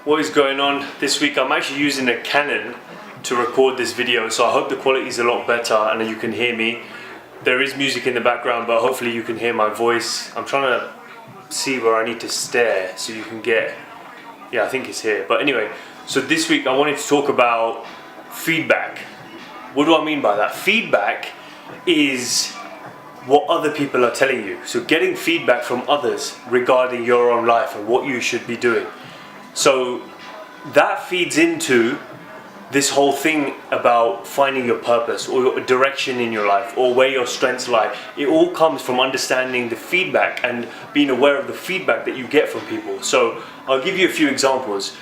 What is going on this week? I'm actually using a Canon to record this video, so I hope the quality is a lot better and you can hear me. There is music in the background, but hopefully you can hear my voice. I'm trying to see where I need to stare so you can get, yeah, I think it's here. But anyway, so this week I wanted to talk about feedback. What do I mean by that? Feedback is what other people are telling you. So getting feedback from others regarding your own life and what you should be doing. So that feeds into this whole thing about finding your purpose or your direction in your life or where your strengths lie. It all comes from understanding the feedback and being aware of the feedback that you get from people. So I'll give you a few examples.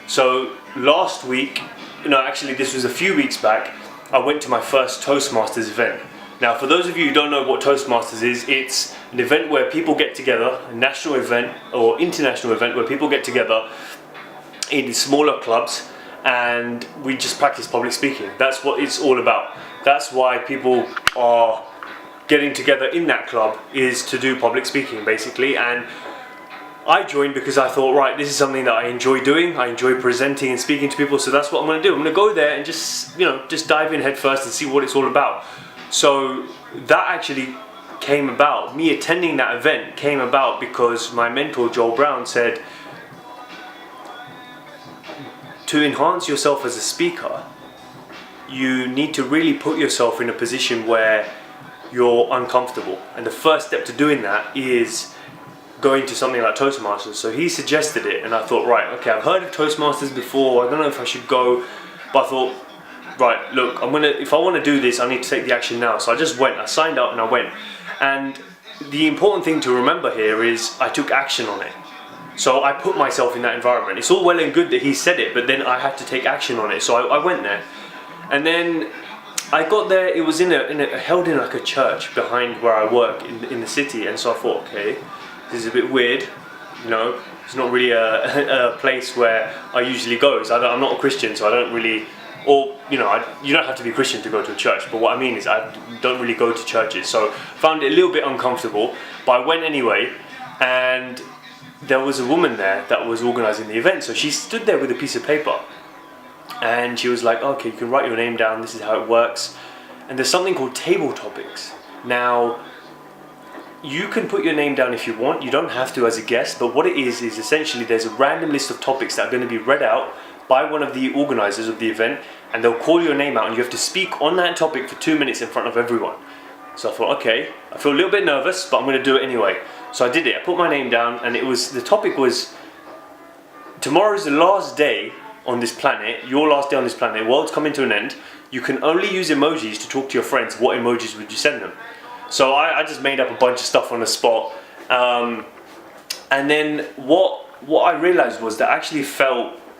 So last week, actually this was a few weeks back, I went to my first Toastmasters event. Now, for those of you who don't know what Toastmasters is, it's an event where people get together, a national event or international event where people get together in smaller clubs and we just practice public speaking. That's what it's all about. That's why people are getting together in that club, is to do public speaking basically. And I joined because I thought, right, this is something that I enjoy doing. I enjoy presenting and speaking to people, so that's what I'm going to do. I'm going to go there and just dive in head first and see what it's all about. So that actually came about, me attending that event came about because my mentor Joel Brown said, to enhance yourself as a speaker, you need to really put yourself in a position where you're uncomfortable. And the first step to doing that is going to something like Toastmasters. So he suggested it and I thought, right, okay, I've heard of Toastmasters before, I don't know if I should go, but I thought, right, look, if I want to do this, I need to take the action now. So I just went, I signed up and I went. And the important thing to remember here is I took action on it. So I put myself in that environment. It's all well and good that he said it, but then I had to take action on it. So I went there. And then I got there, it was held in like a church behind where I work in the city. And so I thought, okay, this is a bit weird. It's not really a place where I usually go. So I'm not a Christian, so I don't really, you don't have to be Christian to go to a church, but what I mean is I don't really go to churches, so found it a little bit uncomfortable, but I went anyway. And there was a woman there that was organising the event, so she stood there with a piece of paper and she was like, okay, you can write your name down, this is how it works. And there's something called table topics. Now, you can put your name down if you want, you don't have to as a guest, but what it is essentially there's a random list of topics that are going to be read out by one of the organisers of the event, and they'll call your name out and you have to speak on that topic for 2 minutes in front of everyone. So I thought, okay, I feel a little bit nervous, but I'm going to do it anyway. So I did it, I put my name down, and the topic was, tomorrow's the last day on this planet, your last day on this planet, world's coming to an end, you can only use emojis to talk to your friends. What emojis would you send them? So I just made up a bunch of stuff on the spot. And then what I realised was that I actually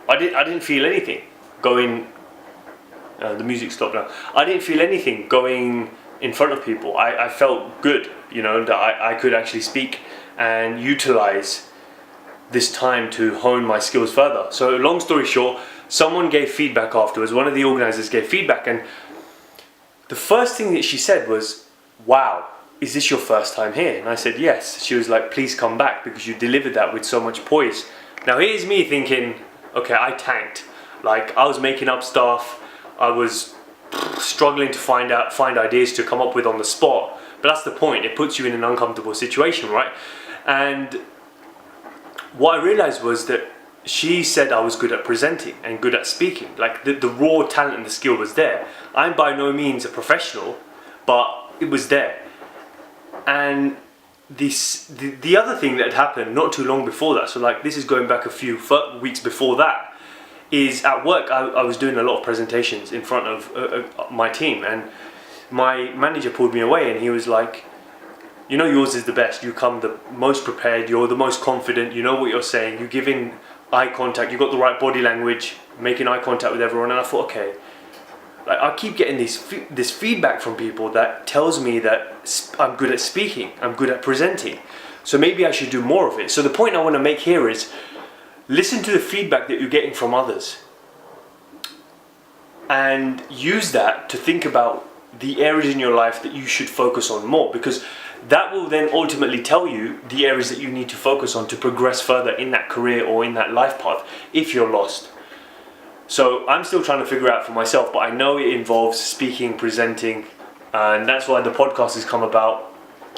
I didn't feel anything going, the music stopped now. I didn't feel anything going in front of people. I felt good, that I could actually speak and utilise this time to hone my skills further. So long story short, someone gave feedback afterwards, one of the organisers gave feedback, and the first thing that she said was, wow, is this your first time here? And I said, yes. She was like, please come back because you delivered that with so much poise. Now here's me thinking, okay, I tanked. Like, I was making up stuff, I was struggling to find ideas to come up with on the spot, but that's the point, it puts you in an uncomfortable situation, right? And what I realized was that she said I was good at presenting and good at speaking, like the raw talent and the skill was there. I'm by no means a professional, but it was there. And the other thing that had happened not too long before that, so like this is going back a few weeks before that, is at work I was doing a lot of presentations in front of my team, and my manager pulled me away and he was like, yours is the best, you come the most prepared, you're the most confident, you know what you're saying, you give in eye contact, you've got the right body language, making eye contact with everyone. And I thought, okay, like I keep getting this feedback from people that tells me that I'm good at speaking, I'm good at presenting, so maybe I should do more of it. So the point I want to make here is, listen to the feedback that you're getting from others and use that to think about the areas in your life that you should focus on more, because that will then ultimately tell you the areas that you need to focus on to progress further in that career or in that life path if you're lost. So I'm still trying to figure out for myself, but I know it involves speaking, presenting, and that's why the podcast has come about,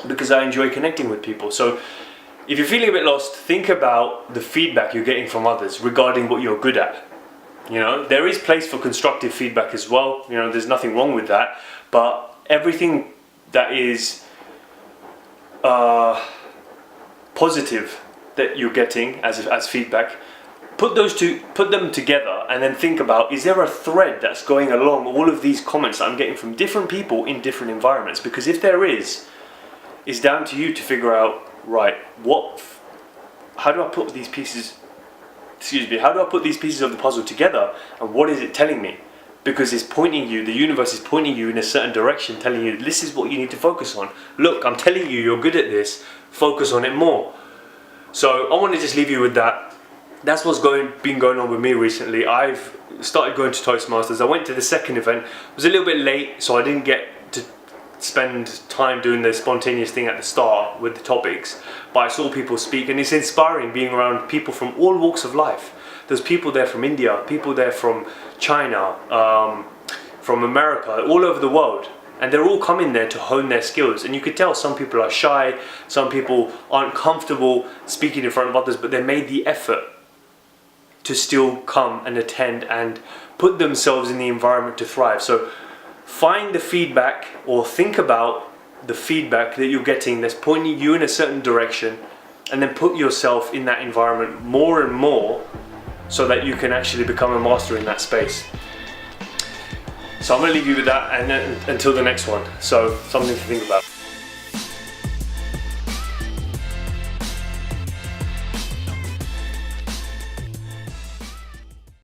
because I enjoy connecting with people. So if you're feeling a bit lost, think about the feedback you're getting from others regarding what you're good at. You know, there is place for constructive feedback as well. You know, there's nothing wrong with that, but everything that is positive that you're getting as feedback, put them together and then think about, is there a thread that's going along all of these comments that I'm getting from different people in different environments? Because if there is, it's down to you to figure out, right, how do I put these pieces of the puzzle together, and what is it telling me? Because it's pointing you, the universe is pointing you in a certain direction, telling you this is what you need to focus on. Look, I'm telling you, you're good at this, focus on it more. So I want to just leave you with that. That's what's been going on with me recently. I've started going to Toastmasters. I went to the second event. I was a little bit late, so I didn't get to spend time doing the spontaneous thing at the start with the topics, but I saw people speak, and it's inspiring being around people from all walks of life. There's people there from India, people there from China, from America, all over the world, and they're all coming there to hone their skills. And you could tell some people are shy, some people aren't comfortable speaking in front of others, but they made the effort to still come and attend and put themselves in the environment to thrive. So find the feedback, or think about the feedback that you're getting that's pointing you in a certain direction, and then put yourself in that environment more and more so that you can actually become a master in that space. So I'm going to leave you with that, and then until the next one. So something to think about.